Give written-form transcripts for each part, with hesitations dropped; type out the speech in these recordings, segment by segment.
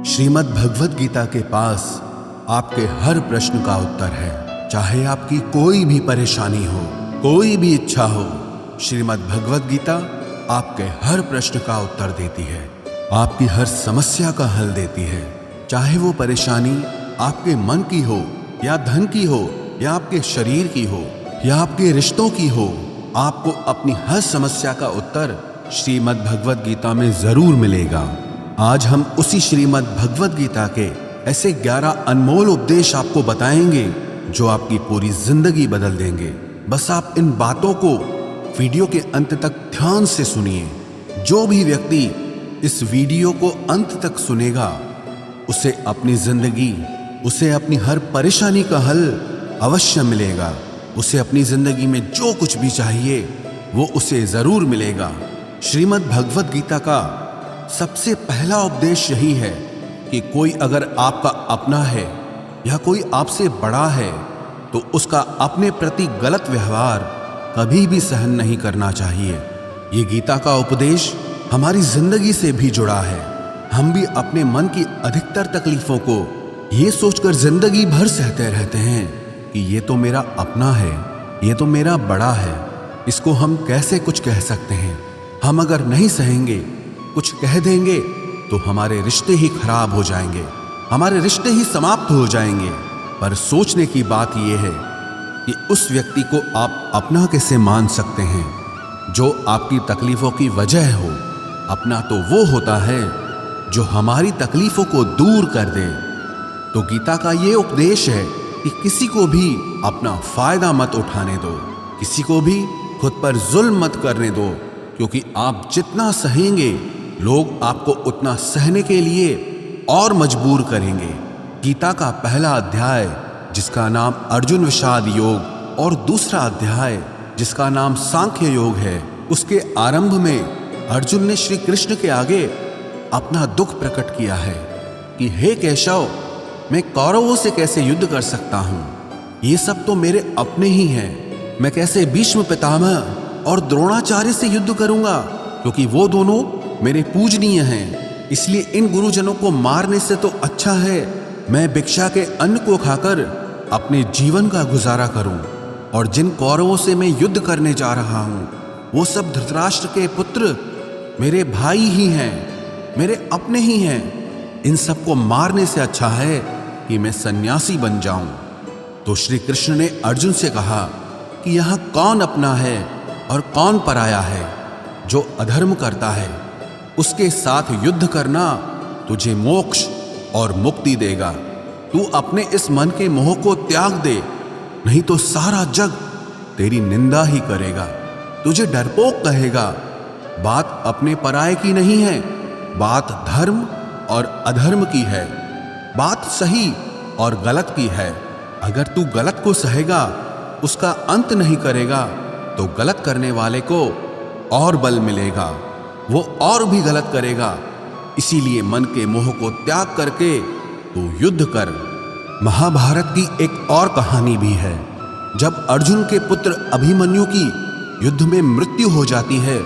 श्रीमद् भगवद गीता के पास आपके हर प्रश्न का उत्तर है। चाहे आपकी कोई भी परेशानी हो, कोई भी इच्छा हो, श्रीमद् भगवद गीता आपके हर प्रश्न का उत्तर देती है, आपकी हर समस्या का हल देती है। चाहे वो परेशानी आपके मन की हो या धन की हो या आपके शरीर की हो या आपके रिश्तों की हो, आपको अपनी हर समस्या का उत्तर श्रीमद् भगवद गीता में जरूर मिलेगा। आज हम उसी श्रीमद् भगवद गीता के ऐसे 11 अनमोल उपदेश आपको बताएंगे जो आपकी पूरी जिंदगी बदल देंगे। बस आप इन बातों को वीडियो के अंत तक ध्यान से सुनिए। जो भी व्यक्ति इस वीडियो को अंत तक सुनेगा उसे अपनी जिंदगी, उसे अपनी हर परेशानी का हल अवश्य मिलेगा। उसे अपनी जिंदगी में जो कुछ भी चाहिए वो उसे जरूर मिलेगा। श्रीमद् भगवद गीता का सबसे पहला उपदेश यही है कि कोई अगर आपका अपना है या कोई आपसे बड़ा है तो उसका अपने प्रति गलत व्यवहार कभी भी सहन नहीं करना चाहिए। ये गीता का उपदेश हमारी जिंदगी से भी जुड़ा है। हम भी अपने मन की अधिकतर तकलीफों को ये सोचकर जिंदगी भर सहते रहते हैं कि ये तो मेरा अपना है, ये तो मेरा बड़ा है, इसको हम कैसे कुछ कह सकते हैं। हम अगर नहीं सहेंगे, कुछ कह देंगे तो हमारे रिश्ते ही खराब हो जाएंगे, हमारे रिश्ते ही समाप्त हो जाएंगे। पर सोचने की बात यह है कि उस व्यक्ति को आप अपना कैसे मान सकते हैं जो आपकी तकलीफों की वजह हो। अपना तो वो होता है जो हमारी तकलीफों को दूर कर दे। तो गीता का ये उपदेश है कि किसी को भी अपना फायदा मत उठाने दो, किसी को भी खुद पर जुल्म मत करने दो, क्योंकि आप जितना सहेंगे लोग आपको उतना सहने के लिए और मजबूर करेंगे। गीता का पहला अध्याय जिसका नाम अर्जुन विषाद योग और दूसरा अध्याय जिसका नाम सांख्य योग है, उसके आरंभ में अर्जुन ने श्री कृष्ण के आगे अपना दुख प्रकट किया है कि हे केशव, मैं कौरवों से कैसे युद्ध कर सकता हूं? ये सब तो मेरे अपने ही हैं। मैं कैसे भीष्म पितामह और द्रोणाचार्य से युद्ध करूंगा, क्योंकि वो दोनों मेरे पूजनीय हैं। इसलिए इन गुरुजनों को मारने से तो अच्छा है मैं भिक्षा के अन्न को खाकर अपने जीवन का गुजारा करूं। और जिन कौरवों से मैं युद्ध करने जा रहा हूं वो सब धृतराष्ट्र के पुत्र मेरे भाई ही हैं, मेरे अपने ही हैं। इन सबको मारने से अच्छा है कि मैं सन्यासी बन जाऊं। तो श्री कृष्ण ने अर्जुन से कहा कि यहां कौन अपना है और कौन पराया है। जो अधर्म करता है उसके साथ युद्ध करना तुझे मोक्ष और मुक्ति देगा। तू अपने इस मन के मोह को त्याग दे, नहीं तो सारा जग तेरी निंदा ही करेगा, तुझे डरपोक कहेगा। बात अपने पराये की नहीं है, बात धर्म और अधर्म की है, बात सही और गलत की है। अगर तू गलत को सहेगा, उसका अंत नहीं करेगा, तो गलत करने वाले को और बल मिलेगा, वो और भी गलत करेगा। इसीलिए मन के मोह को त्याग करके तू युद्ध कर। महाभारत की एक और कहानी भी है। जब अर्जुन के पुत्र अभिमन्यु की युद्ध में मृत्यु हो जाती है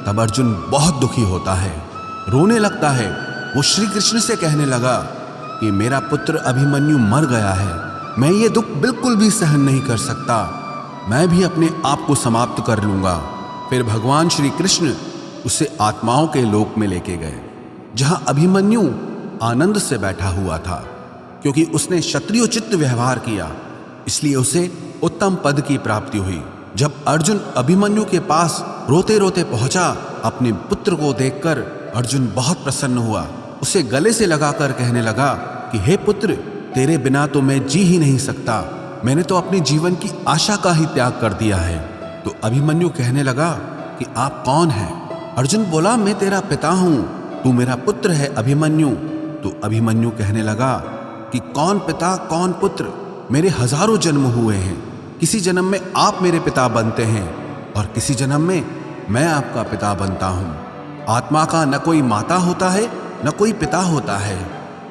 तब अर्जुन बहुत दुखी होता है, रोने लगता है। वो श्री कृष्ण से कहने लगा कि मेरा पुत्र अभिमन्यु मर गया है, मैं ये दुख बिल्कुल भी सहन नहीं कर सकता, मैं भी अपने आप को समाप्त कर लूंगा। फिर भगवान श्री कृष्ण उसे आत्माओं के लोक में लेके गए, जहां अभिमन्यु आनंद से बैठा हुआ था, क्योंकि उसने क्षत्रियोचित व्यवहार किया, इसलिए उसे उत्तम पद की प्राप्ति हुई। जब अर्जुन अभिमन्यु के पास रोते रोते पहुंचा, अपने पुत्र को देखकर अर्जुन बहुत प्रसन्न हुआ। उसे गले से लगाकर कहने लगा कि हे पुत्र, तेरे बिना तो मैं जी ही नहीं सकता, मैंने तो अपने जीवन की आशा का ही त्याग कर दिया है। तो अभिमन्यु कहने लगा कि आप कौन हैं? अर्जुन बोला, मैं तेरा पिता हूं, तू मेरा पुत्र है अभिमन्यु। तो अभिमन्यु कहने लगा कि कौन पिता कौन पुत्र, मेरे हजारों जन्म हुए हैं, किसी जन्म में आप मेरे पिता बनते हैं और किसी जन्म में मैं आपका पिता बनता हूं। आत्मा का न कोई माता होता है न कोई पिता होता है।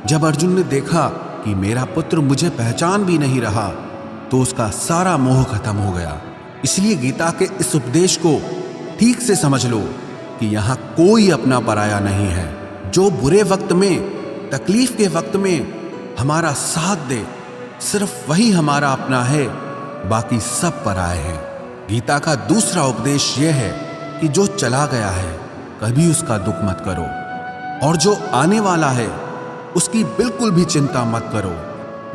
जब अर्जुन ने देखा कि मेरा पुत्र मुझे पहचान भी नहीं रहा तो उसका सारा मोह खत्म हो गया। इसलिए गीता के इस उपदेश को ठीक से समझ लो कि यहाँ कोई अपना पराया नहीं है। जो बुरे वक्त में तकलीफ के वक्त में हमारा साथ दे, सिर्फ वही हमारा अपना है, बाकी सब पराए हैं। गीता का दूसरा उपदेश यह है कि जो चला गया है कभी उसका दुख मत करो, और जो आने वाला है उसकी बिल्कुल भी चिंता मत करो।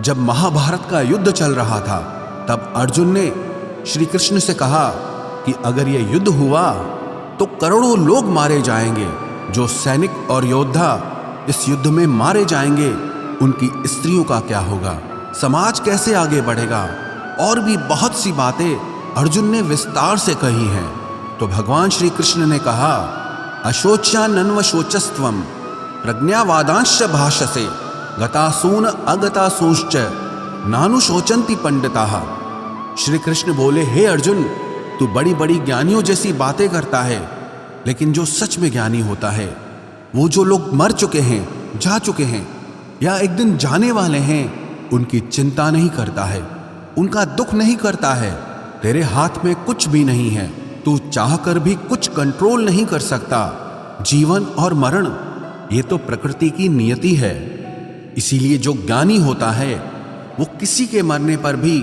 जब महाभारत का युद्ध चल रहा था तब अर्जुन ने श्री कृष्ण से कहा कि अगर यह युद्ध हुआ तो करोड़ों लोग मारे जाएंगे। जो सैनिक और योद्धा इस युद्ध में मारे जाएंगे उनकी स्त्रियों का क्या होगा, समाज कैसे आगे बढ़ेगा। और भी बहुत सी बातें अर्जुन ने विस्तार से कही हैं। तो भगवान श्री कृष्ण ने कहा, अशोच्यानन्व शोचस्त्वम प्रज्ञावादांश भाषसे गतासून अगतासूश्च नानुशोचन्ति पंडिताः। श्री कृष्ण बोले, हे अर्जुन, तू बड़ी बड़ी ज्ञानियों जैसी बातें करता है, लेकिन जो सच में ज्ञानी होता है, वो जो लोग मर चुके हैं, जा चुके हैं या एक दिन जाने वाले हैं, उनकी चिंता नहीं करता है, उनका दुख नहीं करता है। तेरे हाथ में कुछ भी नहीं है, तू चाहकर भी कुछ कंट्रोल नहीं कर सकता। जीवन और मरण ये तो प्रकृति की नियति है। इसीलिए जो ज्ञानी होता है वो किसी के मरने पर भी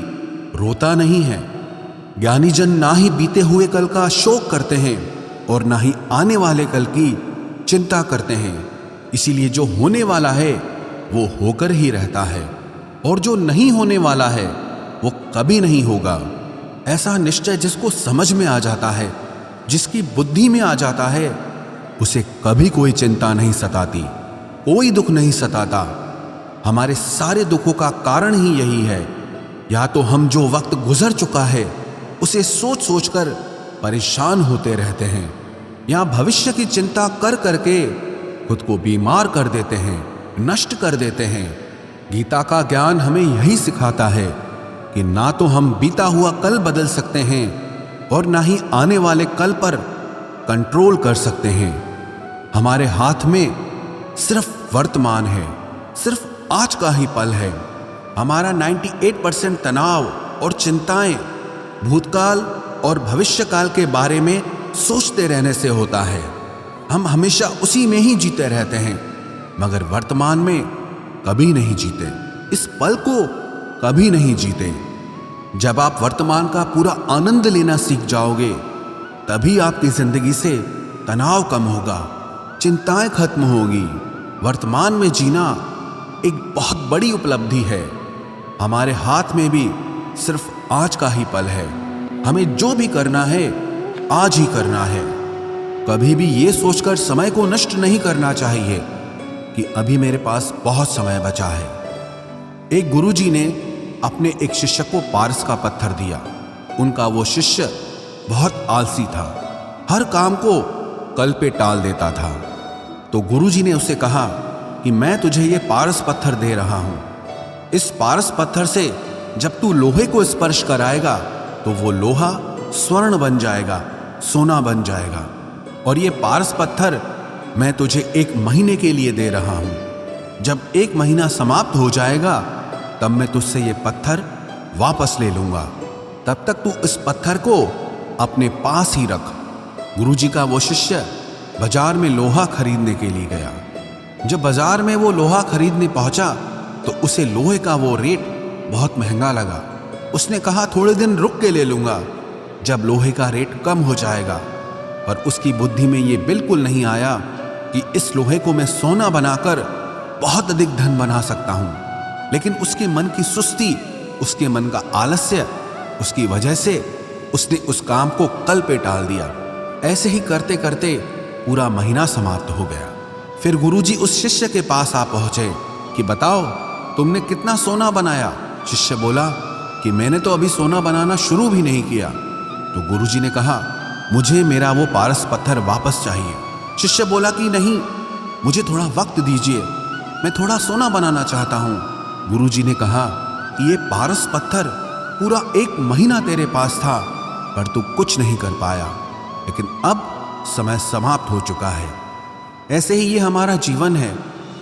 रोता नहीं है। ज्ञानी जन ना ही बीते हुए कल का शोक करते हैं और ना ही आने वाले कल की चिंता करते हैं। इसीलिए जो होने वाला है वो होकर ही रहता है, और जो नहीं होने वाला है वो कभी नहीं होगा। ऐसा निश्चय जिसको समझ में आ जाता है, जिसकी बुद्धि में आ जाता है, उसे कभी कोई चिंता नहीं सताती, कोई दुख नहीं सताता। हमारे सारे दुखों का कारण ही यही है। या तो हम जो वक्त गुजर चुका है उसे सोच सोचकर परेशान होते रहते हैं, या भविष्य की चिंता कर करके खुद को बीमार कर देते हैं, नष्ट कर देते हैं। गीता का ज्ञान हमें यही सिखाता है कि ना तो हम बीता हुआ कल बदल सकते हैं और ना ही आने वाले कल पर कंट्रोल कर सकते हैं। हमारे हाथ में सिर्फ वर्तमान है, सिर्फ आज का ही पल है। हमारा 98% तनाव और चिंताएं भूतकाल और भविष्यकाल के बारे में सोचते रहने से होता है। हम हमेशा उसी में ही जीते रहते हैं, मगर वर्तमान में कभी नहीं जीते, इस पल को कभी नहीं जीते। जब आप वर्तमान का पूरा आनंद लेना सीख जाओगे, तभी आपकी जिंदगी से तनाव कम होगा, चिंताएं खत्म होगी। वर्तमान में जीना एक बहुत बड़ी उपलब्धि है। हमारे हाथ में भी सिर्फ आज का ही पल है। हमें जो भी करना है आज ही करना है। कभी भी ये सोचकर समय को नष्ट नहीं करना चाहिए कि अभी मेरे पास बहुत समय बचा है। एक गुरुजी ने अपने एक शिष्य को पारस का पत्थर दिया। उनका वो शिष्य बहुत आलसी था, हर काम को कल पे टाल देता था। तो गुरुजी ने उसे कहा कि मैं तुझे ये पारस पत्थर दे रहा हूं। इस पारस पत्थर से जब तू लोहे को स्पर्श कराएगा तो वो लोहा स्वर्ण बन जाएगा, सोना बन जाएगा। और ये पारस पत्थर मैं तुझे 1 महीने के लिए दे रहा हूं। जब 1 महीना समाप्त हो जाएगा तब मैं तुझसे ये पत्थर वापस ले लूंगा। तब तक तू इस पत्थर को अपने पास ही रख। गुरुजी का वो शिष्य बाजार में लोहा खरीदने के लिए गया। जब बाजार में वो लोहा खरीदने पहुंचा तो उसे लोहे का वो रेट बहुत महंगा लगा। उसने कहा थोड़े दिन रुक के ले लूंगा, जब लोहे का रेट कम हो जाएगा। पर उसकी बुद्धि में ये बिल्कुल नहीं आया कि इस लोहे को मैं सोना बनाकर बहुत अधिक धन बना सकता हूं। लेकिन उसके मन की सुस्ती, उसके मन का आलस्य, उसकी वजह से उसने उस काम को कल पे टाल दिया। ऐसे ही करते करते पूरा महीना समाप्त हो गया। फिर गुरुजी उस शिष्य के पास आ पहुंचे कि बताओ तुमने कितना सोना बनाया। शिष्य बोला कि मैंने तो अभी सोना बनाना शुरू भी नहीं किया। तो गुरुजी ने कहा मुझे मेरा वो पारस पत्थर वापस चाहिए। शिष्य बोला कि नहीं, मुझे थोड़ा वक्त दीजिए, मैं थोड़ा सोना बनाना चाहता हूँ। गुरुजी ने कहा कि ये पारस पत्थर पूरा 1 महीना तेरे पास था, पर तू कुछ नहीं कर पाया, लेकिन अब समय समाप्त हो चुका है। ऐसे ही ये हमारा जीवन है,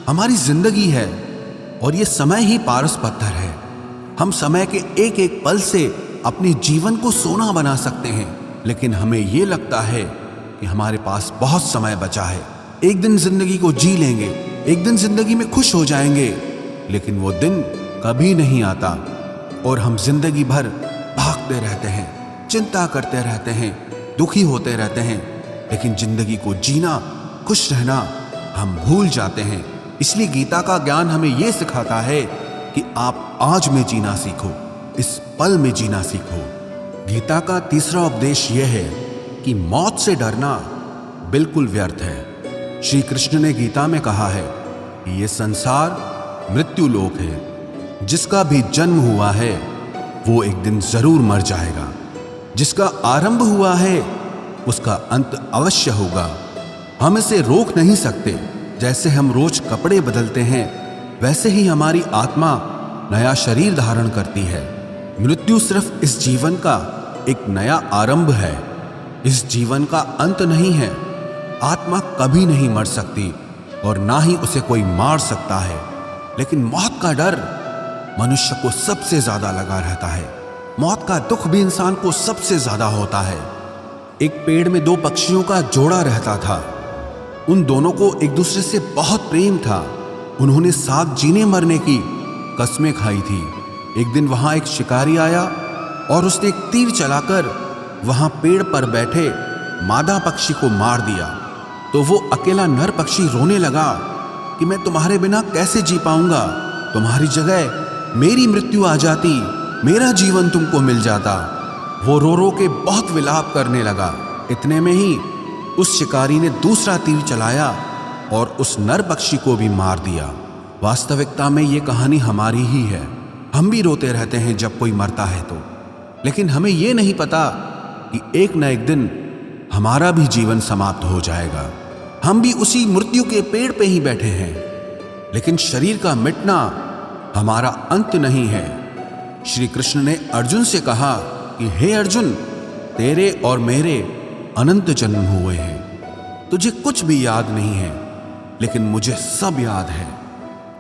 हमारी जिंदगी है, और ये समय ही पारस पत्थर है। हम समय के एक एक पल से अपने जीवन को सोना बना सकते हैं, लेकिन हमें ये लगता है कि हमारे पास बहुत समय बचा है, एक दिन जिंदगी को जी लेंगे, एक दिन जिंदगी में खुश हो जाएंगे, लेकिन वो दिन कभी नहीं आता और हम जिंदगी भर भागते रहते हैं, चिंता करते रहते हैं, दुखी होते रहते हैं, लेकिन जिंदगी को जीना, खुश रहना हम भूल जाते हैं। इसलिए गीता का ज्ञान हमें यह सिखाता है कि आप आज में जीना सीखो, इस पल में जीना सीखो। गीता का तीसरा उपदेश यह है कि मौत से डरना बिल्कुल व्यर्थ है। श्री कृष्ण ने गीता में कहा है कि यह संसार मृत्यु लोक है। जिसका भी जन्म हुआ है वो एक दिन जरूर मर जाएगा। जिसका आरंभ हुआ है उसका अंत अवश्य होगा। हम इसे रोक नहीं सकते। जैसे हम रोज कपड़े बदलते हैं, वैसे ही हमारी आत्मा नया शरीर धारण करती है। मृत्यु सिर्फ इस जीवन का एक नया आरंभ है, इस जीवन का अंत नहीं है। आत्मा कभी नहीं मर सकती और ना ही उसे कोई मार सकता है, लेकिन मौत का डर मनुष्य को सबसे ज्यादा लगा रहता है। मौत का दुख भी इंसान को सबसे ज्यादा होता है। एक पेड़ में दो पक्षियों का जोड़ा रहता था। उन दोनों को एक दूसरे से बहुत प्रेम था। उन्होंने साथ जीने मरने की कस्में खाई थी। एक दिन वहां एक शिकारी आया और उसने एक तीर चलाकर वहां पेड़ पर बैठे मादा पक्षी को मार दिया। तो वो अकेला नर पक्षी रोने लगा कि मैं तुम्हारे बिना कैसे जी पाऊंगा। तुम्हारी जगह मेरी मृत्यु आ जाती, मेरा जीवन तुमको मिल जाता। वो रो रो के बहुत विलाप करने लगा। इतने में ही उस शिकारी ने दूसरा तीर चलाया और उस नर पक्षी को भी मार दिया। वास्तविकता में ये कहानी हमारी ही है। हम भी रोते रहते हैं जब कोई मरता है तो, लेकिन हमें ये नहीं पता कि एक न एक दिन हमारा भी जीवन समाप्त हो जाएगा। हम भी उसी मृत्यु के पेड़ पे ही बैठे हैं, लेकिन शरीर का मिटना हमारा अंत नहीं है। श्री कृष्ण ने अर्जुन से कहा कि हे अर्जुन, तेरे और मेरे अनंत जन्म हुए हैं। तुझे कुछ भी याद नहीं है, लेकिन मुझे सब याद है।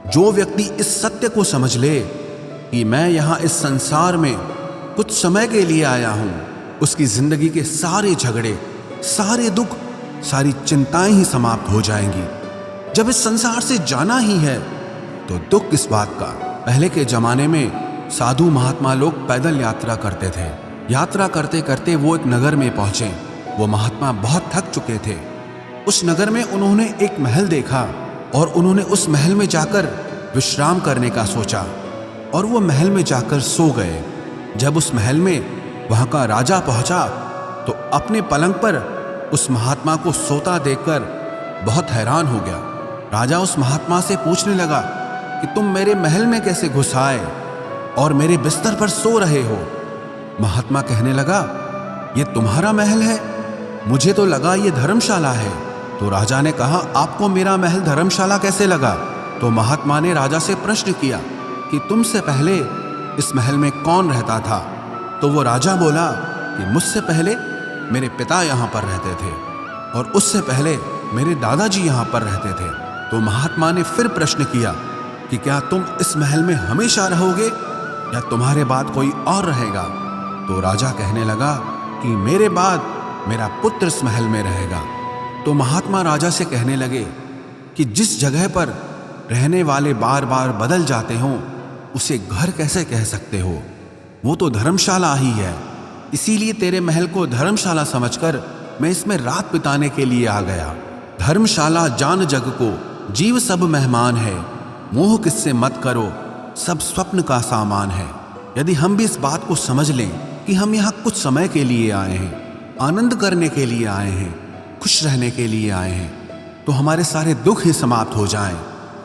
जो व्यक्ति इस सत्य को समझ ले कि मैं यहां इस संसार में कुछ समय के लिए आया हूं, उसकी जिंदगी के सारे झगड़े, सारे दुख, सारी चिंताएं ही समाप्त हो जाएंगी। जब इस संसार से जाना ही है तो दुख किस बात का। पहले के जमाने में साधु महात्मा लोग पैदल यात्रा करते थे। यात्रा करते करते वो एक नगर में पहुंचे। वो महात्मा बहुत थक चुके थे। उस नगर में उन्होंने एक महल देखा और उन्होंने उस महल में जाकर विश्राम करने का सोचा और वो महल में जाकर सो गए। जब उस महल में वहां का राजा पहुंचा तो अपने पलंग पर उस महात्मा को सोता देखकर बहुत हैरान हो गया। राजा उस महात्मा से पूछने लगा कि तुम मेरे महल में कैसे घुस आए और मेरे बिस्तर पर सो रहे हो। महात्मा कहने लगा, ये तुम्हारा महल है? मुझे तो लगा ये धर्मशाला है। तो राजा ने कहा, आपको मेरा महल धर्मशाला कैसे लगा? तो महात्मा ने राजा से प्रश्न किया कि तुमसे पहले इस महल में कौन रहता था? तो वो राजा बोला कि मुझसे पहले मेरे पिता यहाँ पर रहते थे और उससे पहले मेरे दादाजी यहाँ पर रहते थे। तो महात्मा ने फिर प्रश्न किया कि क्या तुम इस महल में हमेशा रहोगे या तुम्हारे बाद कोई और रहेगा? तो राजा कहने लगा कि मेरे बाद मेरा पुत्र इस महल में रहेगा। तो महात्मा राजा से कहने लगे कि जिस जगह पर रहने वाले बार बार बदल जाते हों उसे घर कैसे कह सकते हो? वो तो धर्मशाला ही है। इसीलिए तेरे महल को धर्मशाला समझकर मैं इसमें रात बिताने के लिए आ गया। धर्मशाला जान जग को, जीव सब मेहमान है। मोह किससे मत करो, सब स्वप्न का सामान है। यदि हम भी इस बात को समझ लें कि हम यहाँ कुछ समय के लिए आए हैं, आनंद करने के लिए आए हैं, खुश रहने के लिए आए हैं, तो हमारे सारे दुख ही समाप्त हो जाएं।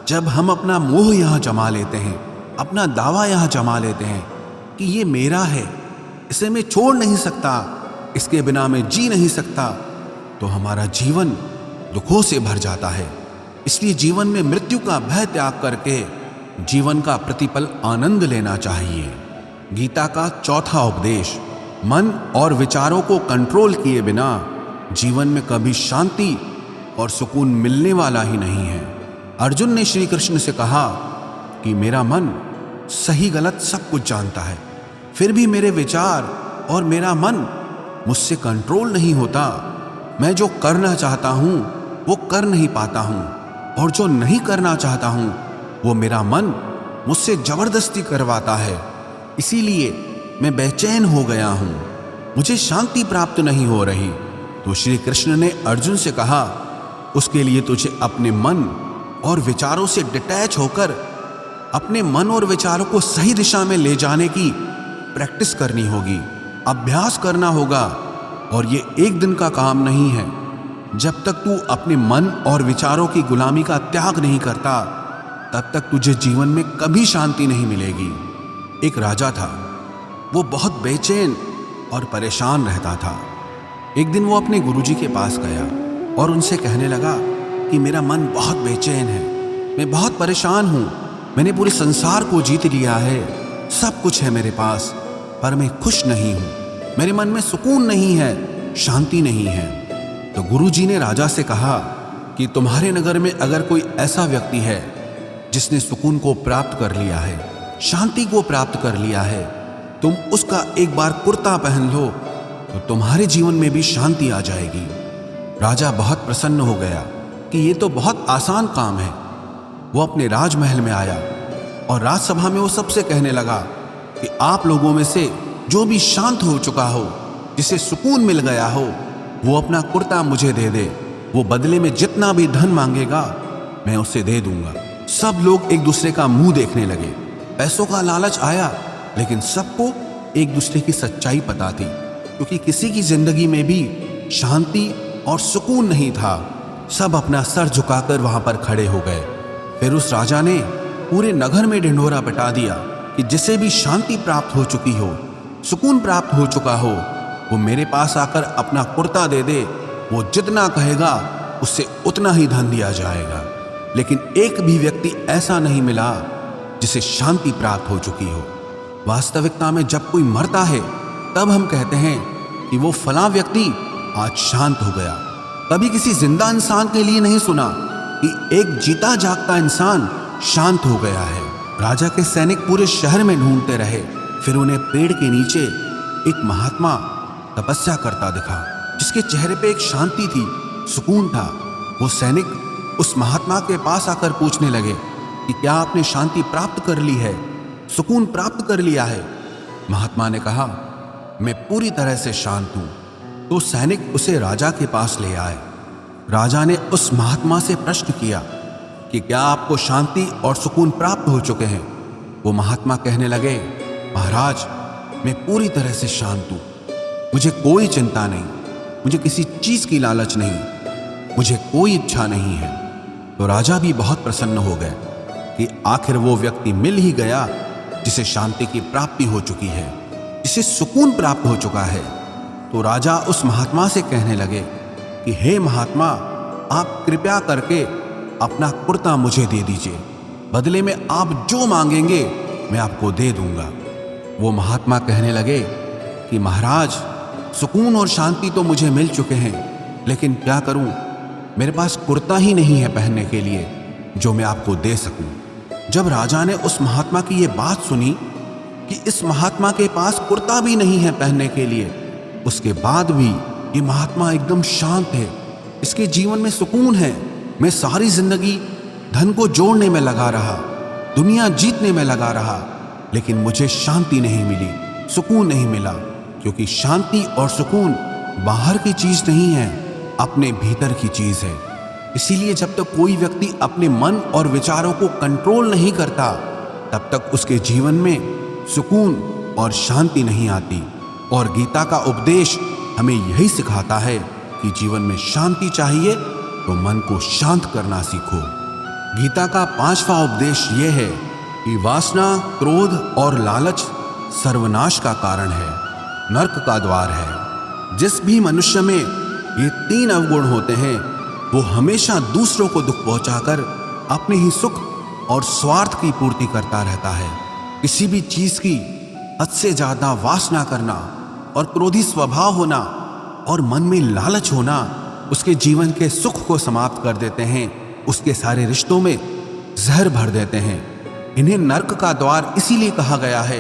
जब हम अपना मोह यहाँ जमा लेते हैं, अपना दावा यहाँ जमा लेते हैं कि ये मेरा है, इसे मैं छोड़ नहीं सकता, इसके बिना मैं जी नहीं सकता, तो हमारा जीवन दुखों से भर जाता है। इसलिए जीवन में मृत्यु का भय त्याग करके जीवन का प्रतिपल आनंद लेना चाहिए। गीता का चौथा उपदेश, मन और विचारों को कंट्रोल किए बिना जीवन में कभी शांति और सुकून मिलने वाला ही नहीं है। अर्जुन ने श्री कृष्ण से कहा कि मेरा मन सही गलत सब कुछ जानता है, फिर भी मेरे विचार और मेरा मन मुझसे कंट्रोल नहीं होता। मैं जो करना चाहता हूं वो कर नहीं पाता हूं। और जो नहीं करना चाहता हूं वो मेरा मन मुझसे जबरदस्ती करवाता है। इसीलिए मैं बेचैन हो गया हूं, मुझे शांति प्राप्त नहीं हो रही। तो श्री कृष्ण ने अर्जुन से कहा, उसके लिए तुझे अपने मन और विचारों से डिटैच होकर अपने मन और विचारों को सही दिशा में ले जाने की प्रैक्टिस करनी होगी, अभ्यास करना होगा। और ये एक दिन का काम नहीं है। जब तक तू अपने मन और विचारों की गुलामी का त्याग नहीं करता, तब तक तुझे जीवन में कभी शांति नहीं मिलेगी। एक राजा था, वो बहुत बेचैन और परेशान रहता था। एक दिन वो अपने गुरुजी के पास गया और उनसे कहने लगा कि मेरा मन बहुत बेचैन है, मैं बहुत परेशान हूँ, मैंने पूरे संसार को जीत लिया है, सब कुछ है मेरे पास, पर मैं खुश नहीं हूँ, मेरे मन में सुकून नहीं है, शांति नहीं है। तो गुरुजी ने राजा से कहा कि तुम्हारे नगर में अगर कोई ऐसा व्यक्ति है जिसने सुकून को प्राप्त कर लिया है, शांति को प्राप्त कर लिया है, तुम उसका एक बार कुर्ता पहन लो तो तुम्हारे जीवन में भी शांति आ जाएगी। राजा बहुत प्रसन्न हो गया कि ये तो बहुत आसान काम है। वो अपने राजमहल में आया और राजसभा में वो सबसे कहने लगा कि आप लोगों में से जो भी शांत हो चुका हो, जिसे सुकून मिल गया हो, वो अपना कुर्ता मुझे दे दे। वो बदले में जितना भी धन मांगेगा मैं उसे दे दूंगा। सब लोग एक दूसरे का मुंह देखने लगे। पैसों का लालच आया, लेकिन सबको एक दूसरे की सच्चाई पता थी, क्योंकि किसी की जिंदगी में भी शांति और सुकून नहीं था। सब अपना सर झुकाकर वहां पर खड़े हो गए। फिर उस राजा ने पूरे नगर में ढिंढोरा पिटा दिया कि जिसे भी शांति प्राप्त हो चुकी हो, सुकून प्राप्त हो चुका हो, वो मेरे पास आकर अपना कुर्ता दे दे। वो जितना कहेगा उससे उतना ही धन दिया जाएगा। लेकिन एक भी व्यक्ति ऐसा नहीं मिला जिसे शांति प्राप्त हो चुकी हो। वास्तविकता में जब कोई मरता है तब हम कहते हैं कि वो फलां व्यक्ति आज शांत हो गया। कभी किसी जिंदा इंसान के लिए नहीं सुना कि एक जीता जागता इंसान शांत हो गया है। राजा के सैनिक पूरे शहर में ढूंढते रहे, फिर उन्हें पेड़ के नीचे एक महात्मा तपस्या करता दिखा, जिसके चेहरे पे एक शांति थी, सुकून था। वो सैनिक उस महात्मा के पास आकर पूछने लगे कि क्या आपने शांति प्राप्त कर ली है, सुकून प्राप्त कर लिया है? महात्मा ने कहा, मैं पूरी तरह से शांत हूं। तो सैनिक उसे राजा के पास ले आए। राजा ने उस महात्मा से प्रश्न किया कि क्या आपको शांति और सुकून प्राप्त हो चुके हैं? वो महात्मा कहने लगे, महाराज, मैं पूरी तरह से शांत हूं, मुझे कोई चिंता नहीं, मुझे किसी चीज की लालच नहीं, मुझे कोई इच्छा नहीं है। तो राजा भी बहुत प्रसन्न हो गए कि आखिर वो व्यक्ति मिल ही गया जिसे शांति की प्राप्ति हो चुकी है, जिसे सुकून प्राप्त हो चुका है। तो राजा उस महात्मा से कहने लगे कि हे महात्मा, आप कृपया करके अपना कुर्ता मुझे दे दीजिए, बदले में आप जो मांगेंगे मैं आपको दे दूंगा। वो महात्मा कहने लगे कि महाराज, सुकून और शांति तो मुझे मिल चुके हैं, लेकिन क्या करूं, मेरे पास कुर्ता ही नहीं है पहनने के लिए जो मैं आपको दे सकूं। जब राजा ने उस महात्मा की ये बात सुनी कि इस महात्मा के पास कुर्ता भी नहीं है पहनने के लिए, उसके बाद भी ये महात्मा एकदम शांत है, इसके जीवन में सुकून है, मैं सारी जिंदगी धन को जोड़ने में लगा रहा, दुनिया जीतने में लगा रहा, लेकिन मुझे शांति नहीं मिली, सुकून नहीं मिला। क्योंकि शांति और सुकून बाहर की चीज नहीं है, अपने भीतर की चीज है। इसीलिए जब तक कोई व्यक्ति अपने मन और विचारों को कंट्रोल नहीं करता, तब तक उसके जीवन में सुकून और शांति नहीं आती। और गीता का उपदेश हमें यही सिखाता है कि जीवन में शांति चाहिए तो मन को शांत करना सीखो। गीता का 5वां उपदेश यह है कि वासना, क्रोध और लालच सर्वनाश का कारण है, नरक का द्वार है। जिस भी मनुष्य में ये 3 अवगुण होते हैं, वो हमेशा दूसरों को दुख पहुंचाकर अपने ही सुख और स्वार्थ की पूर्ति करता रहता है। किसी भी चीज की हद से ज्यादा वासना करना और क्रोधी स्वभाव होना और मन में लालच होना उसके जीवन के सुख को समाप्त कर देते हैं, उसके सारे रिश्तों में जहर भर देते हैं। इन्हें नरक का द्वार इसीलिए कहा गया है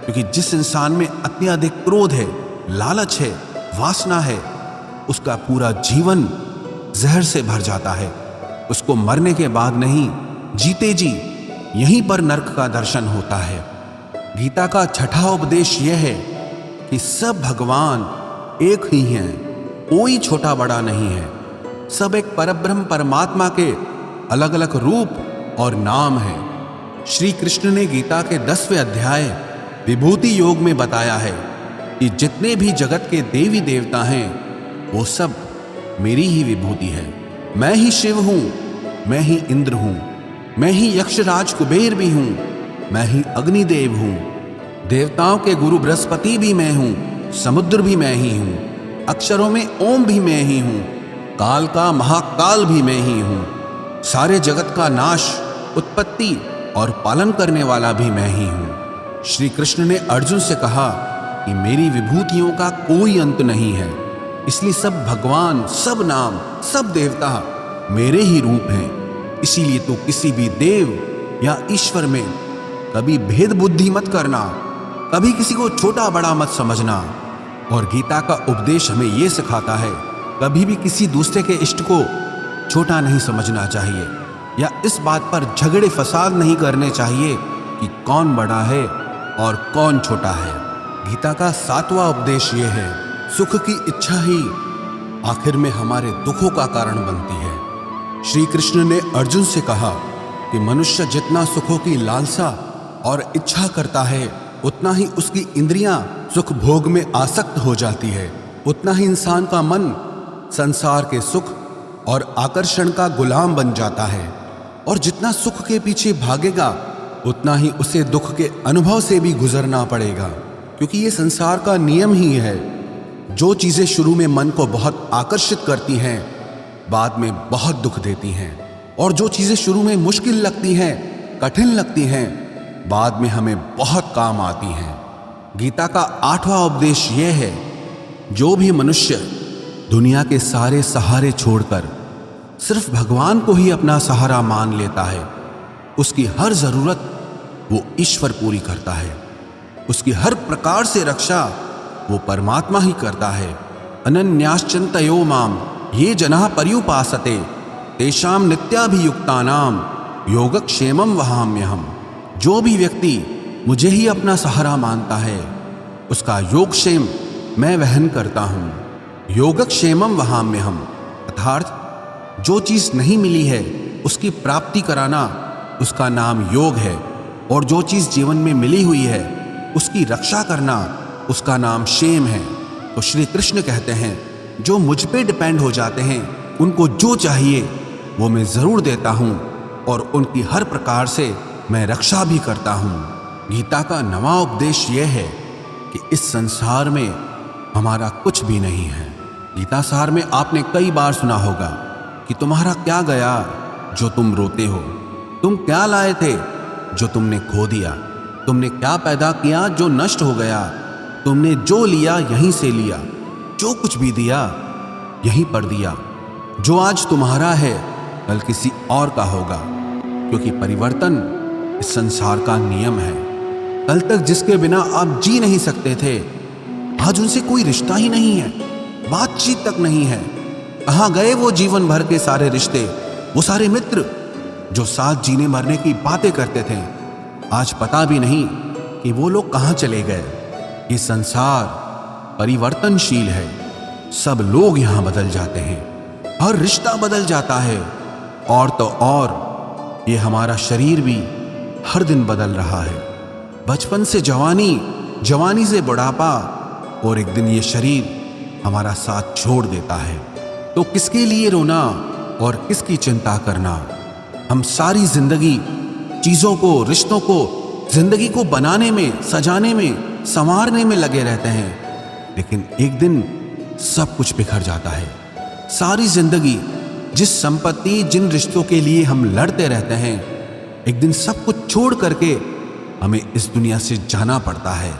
क्योंकि जिस इंसान में अत्यधिक क्रोध है, लालच है, वासना है, उसका पूरा जीवन जहर से भर जाता है, उसको मरने के बाद नहीं, जीते जी यहीं पर नरक का दर्शन होता है। गीता का छठा उपदेश यह है कि सब भगवान एक ही हैं, कोई छोटा बड़ा नहीं है। सब एक परब्रह्म परमात्मा के अलग अलग रूप और नाम हैं। श्री कृष्ण ने गीता के 10वें अध्याय विभूति योग में बताया है कि जितने भी जगत के देवी देवता हैं वो सब मेरी ही विभूति है। मैं ही शिव हूं, मैं ही इंद्र हूं, मैं ही यक्षराज कुबेर भी हूं, मैं ही अग्निदेव हूं, देवताओं के गुरु बृहस्पति भी मैं हूं, समुद्र भी मैं ही हूं, अक्षरों में ओम भी मैं ही हूं, काल का महाकाल भी मैं ही हूं, सारे जगत का नाश, उत्पत्ति और पालन करने वाला भी मैं ही हूं। श्री कृष्ण ने अर्जुन से कहा कि मेरी विभूतियों का कोई अंत नहीं है, इसलिए सब भगवान, सब नाम, सब देवता मेरे ही रूप हैं। इसीलिए तो किसी भी देव या ईश्वर में कभी भेद बुद्धि मत करना, कभी किसी को छोटा बड़ा मत समझना। और गीता का उपदेश हमें यह सिखाता है कभी भी किसी दूसरे के इष्ट को छोटा नहीं समझना चाहिए, या इस बात पर झगड़े फसाद नहीं करने चाहिए कि कौन बड़ा है और कौन छोटा है। गीता का 7वां उपदेश यह है, सुख की इच्छा ही आखिर में हमारे दुखों का कारण बनती है। श्री कृष्ण ने अर्जुन से कहा कि मनुष्य जितना सुखों की लालसा और इच्छा करता है उतना ही उसकी इंद्रियां सुख भोग में आसक्त हो जाती है, उतना ही इंसान का मन संसार के सुख और आकर्षण का गुलाम बन जाता है। और जितना सुख के पीछे भागेगा उतना ही उसे दुख के अनुभव से भी गुजरना पड़ेगा, क्योंकि ये संसार का नियम ही है। जो चीजें शुरू में मन को बहुत आकर्षित करती हैं बाद में बहुत दुख देती हैं, और जो चीजें शुरू में मुश्किल लगती हैं, कठिन लगती हैं, बाद में हमें बहुत काम आती हैं। गीता का 8वां उपदेश यह है, जो भी मनुष्य दुनिया के सारे सहारे छोड़कर सिर्फ भगवान को ही अपना सहारा मान लेता है, उसकी हर जरूरत वो ईश्वर पूरी करता है, उसकी हर प्रकार से रक्षा वो परमात्मा ही करता है। अनन्याश्चिन्तयो माम ये जनाः पर्युपासते तेषां नित्याभियुक्तानां योगक्षेमं वहाम्यहम्। जो भी व्यक्ति मुझे ही अपना सहारा मानता है उसका योगक्षेम मैं वहन करता हूँ। योगक्षेमं वहाम्यहम् अर्थात जो चीज नहीं मिली है उसकी प्राप्ति कराना उसका नाम योग है, और जो चीज जीवन में मिली हुई है उसकी रक्षा करना उसका नाम क्षेम है। तो श्री कृष्ण कहते हैं जो मुझ पे डिपेंड हो जाते हैं उनको जो चाहिए वो मैं जरूर देता हूँ, और उनकी हर प्रकार से मैं रक्षा भी करता हूँ। गीता का 9वां उपदेश यह है कि इस संसार में हमारा कुछ भी नहीं है। गीता सार में आपने कई बार सुना होगा कि तुम्हारा क्या गया जो तुम रोते हो, तुम क्या लाए थे जो तुमने खो दिया, तुमने क्या पैदा किया जो नष्ट हो गया, तुमने जो लिया यहीं से लिया, जो कुछ भी दिया यहीं पर दिया। जो आज तुम्हारा है कल किसी और का होगा, क्योंकि परिवर्तन इस संसार का नियम है। कल तक जिसके बिना आप जी नहीं सकते थे आज उनसे कोई रिश्ता ही नहीं है, बातचीत तक नहीं है। कहाँ गए वो जीवन भर के सारे रिश्ते, वो सारे मित्र जो साथ जीने मरने की बातें करते थे, आज पता भी नहीं कि वो लोग कहाँ चले गए। ये संसार परिवर्तनशील है, सब लोग यहाँ बदल जाते हैं, हर रिश्ता बदल जाता है, और तो और ये हमारा शरीर भी हर दिन बदल रहा है। बचपन से जवानी, जवानी से बुढ़ापा, और एक दिन ये शरीर हमारा साथ छोड़ देता है। तो किसके लिए रोना और किसकी चिंता करना। हम सारी जिंदगी चीजों को, रिश्तों को, जिंदगी को बनाने में, सजाने में, संवारने में लगे रहते हैं, लेकिन एक दिन सब कुछ बिखर जाता है। सारी जिंदगी जिस संपत्ति, जिन रिश्तों के लिए हम लड़ते रहते हैं, एक दिन सब कुछ छोड़ करके हमें इस दुनिया से जाना पड़ता है।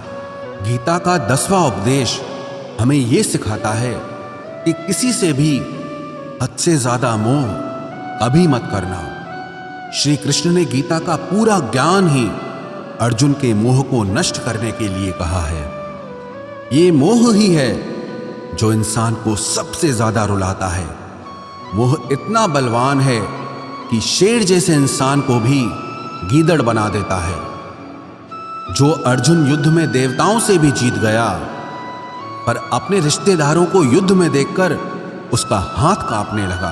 गीता का 10वां उपदेश हमें यह सिखाता है कि किसी से भी हद से ज्यादा मोह कभी मत करना। श्री कृष्ण ने गीता का पूरा ज्ञान ही अर्जुन के मोह को नष्ट करने के लिए कहा है। ये मोह ही है जो इंसान को सबसे ज्यादा रुलाता है। मोह इतना बलवान है कि शेर जैसे इंसान को भी गीदड़ बना देता है। जो अर्जुन युद्ध में देवताओं से भी जीत गया, पर अपने रिश्तेदारों को युद्ध में देखकर उसका हाथ कांपने लगा।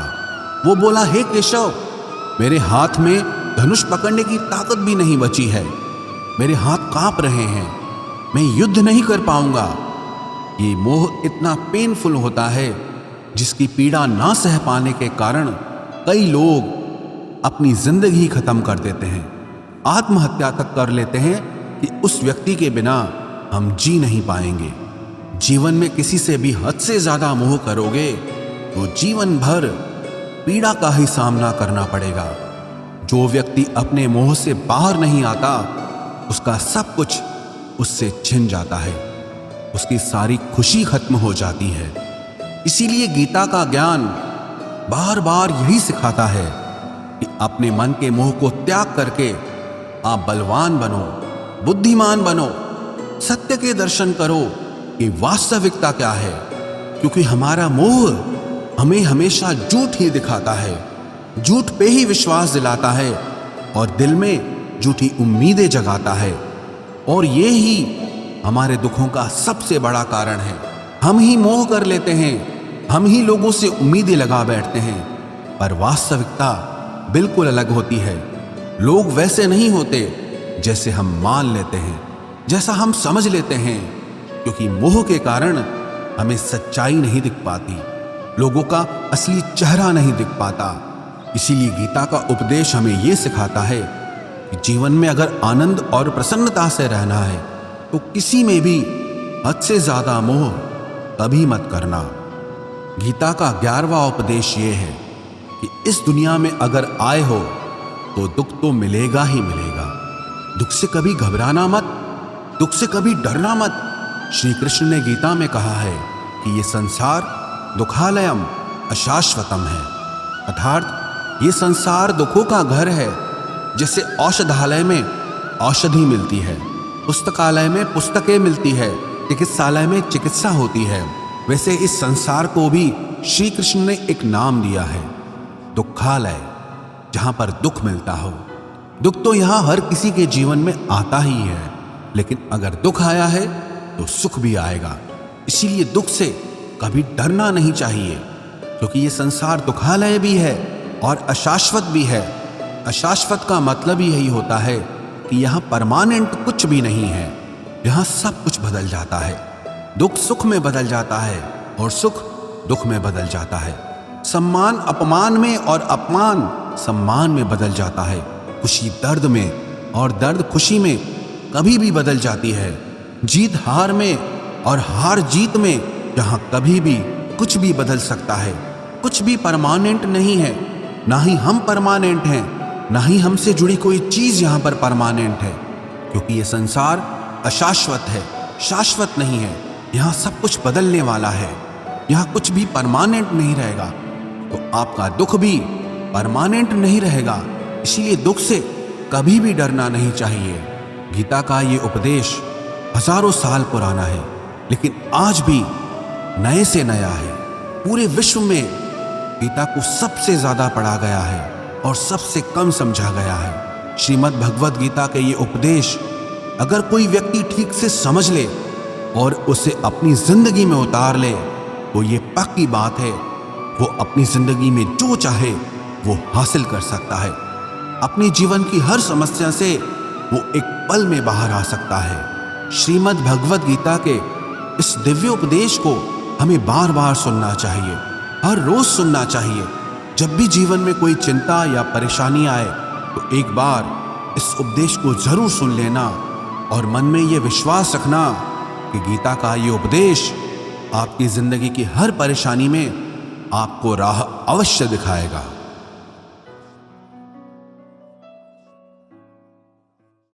वो बोला, हे केशव, मेरे हाथ में धनुष पकड़ने की ताकत भी नहीं बची है, मेरे हाथ कांप रहे हैं, मैं युद्ध नहीं कर पाऊंगा। ये मोह इतना पेनफुल होता है जिसकी पीड़ा ना सह पाने के कारण कई लोग अपनी जिंदगी खत्म कर देते हैं, आत्महत्या तक कर लेते हैं कि उस व्यक्ति के बिना हम जी नहीं पाएंगे। जीवन में किसी से भी हद से ज्यादा मोह करोगे तो जीवन भर पीड़ा का ही सामना करना पड़ेगा। जो व्यक्ति अपने मोह से बाहर नहीं आता, उसका सब कुछ उससे छिन जाता है, उसकी सारी खुशी खत्म हो जाती है। इसीलिए गीता का ज्ञान बार बार यही सिखाता है कि अपने मन के मोह को त्याग करके आप बलवान बनो, बुद्धिमान बनो, सत्य के दर्शन करो कि वास्तविकता क्या है। क्योंकि हमारा मोह हमें हमेशा झूठ ही दिखाता है, झूठ पे ही विश्वास दिलाता है और दिल में झूठी उम्मीदें जगाता है। और ये ही हमारे दुखों का सबसे बड़ा कारण है। हम ही मोह कर लेते हैं, हम ही लोगों से उम्मीदें लगा बैठते हैं, पर वास्तविकता बिल्कुल अलग होती है। लोग वैसे नहीं होते जैसे हम मान लेते हैं, जैसा हम समझ लेते हैं, क्योंकि मोह के कारण हमें सच्चाई नहीं दिख पाती, लोगों का असली चेहरा नहीं दिख पाता। इसीलिए गीता का उपदेश हमें यह सिखाता है कि जीवन में अगर आनंद और प्रसन्नता से रहना है तो किसी में भी हद से ज्यादा मोह कभी मत करना। गीता का 11वां उपदेश ये है कि इस दुनिया में अगर आए हो तो दुख तो मिलेगा ही मिलेगा। दुख से कभी घबराना मत, दुख से कभी डरना मत। श्री कृष्ण ने गीता में कहा है कि ये संसार दुखालयम अशाश्वतम है, अर्थात ये संसार दुखों का घर है। जैसे औषधालय में औषधि मिलती है, पुस्तकालय में पुस्तकें मिलती है, चिकित्सालय में चिकित्सा होती है, वैसे इस संसार को भी श्री कृष्ण ने एक नाम दिया है, दुखालय, जहां पर दुख मिलता हो। दुख तो यहां हर किसी के जीवन में आता ही है, लेकिन अगर दुख आया है तो सुख भी आएगा। इसीलिए दुख से कभी डरना नहीं चाहिए, क्योंकि ये संसार दुखालय भी है और अशाश्वत भी है। अशाश्वत का मतलब ही यही होता है कि यहाँ परमानेंट कुछ भी नहीं है, यहाँ सब कुछ बदल जाता है। दुख सुख में बदल जाता है और सुख दुख में बदल जाता है। सम्मान अपमान में और अपमान सम्मान में बदल जाता है। खुशी दर्द में और दर्द खुशी में कभी भी बदल जाती है। जीत हार में और हार जीत में जहाँ कभी भी कुछ भी बदल सकता है। कुछ भी परमानेंट नहीं है, ना ही हम परमानेंट हैं, ना ही हमसे जुड़ी कोई चीज यहाँ पर परमानेंट है, क्योंकि ये संसार अशाश्वत है, शाश्वत नहीं है। यहाँ सब कुछ बदलने वाला है, यहाँ कुछ भी परमानेंट नहीं रहेगा, तो आपका दुख भी परमानेंट नहीं रहेगा। इसीलिए दुख से कभी भी डरना नहीं चाहिए। गीता का ये उपदेश हजारों साल पुराना है, लेकिन आज भी नए से नया है। पूरे विश्व में गीता को सबसे ज्यादा पढ़ा गया है और सबसे कम समझा गया है। श्रीमद् भगवद गीता के ये उपदेश अगर कोई व्यक्ति ठीक से समझ ले और उसे अपनी जिंदगी में उतार ले तो ये पक्की बात है, वो अपनी जिंदगी में जो चाहे वो हासिल कर सकता है। अपने जीवन की हर समस्या से वो एक पल में बाहर आ सकता है। श्रीमद् भगवद गीता के इस दिव्य उपदेश को हमें बार बार सुनना चाहिए, हर रोज सुनना चाहिए। जब भी जीवन में कोई चिंता या परेशानी आए तो एक बार इस उपदेश को जरूर सुन लेना और मन में ये विश्वास रखना कि गीता का ये उपदेश आपकी जिंदगी की हर परेशानी में आपको राह अवश्य दिखाएगा।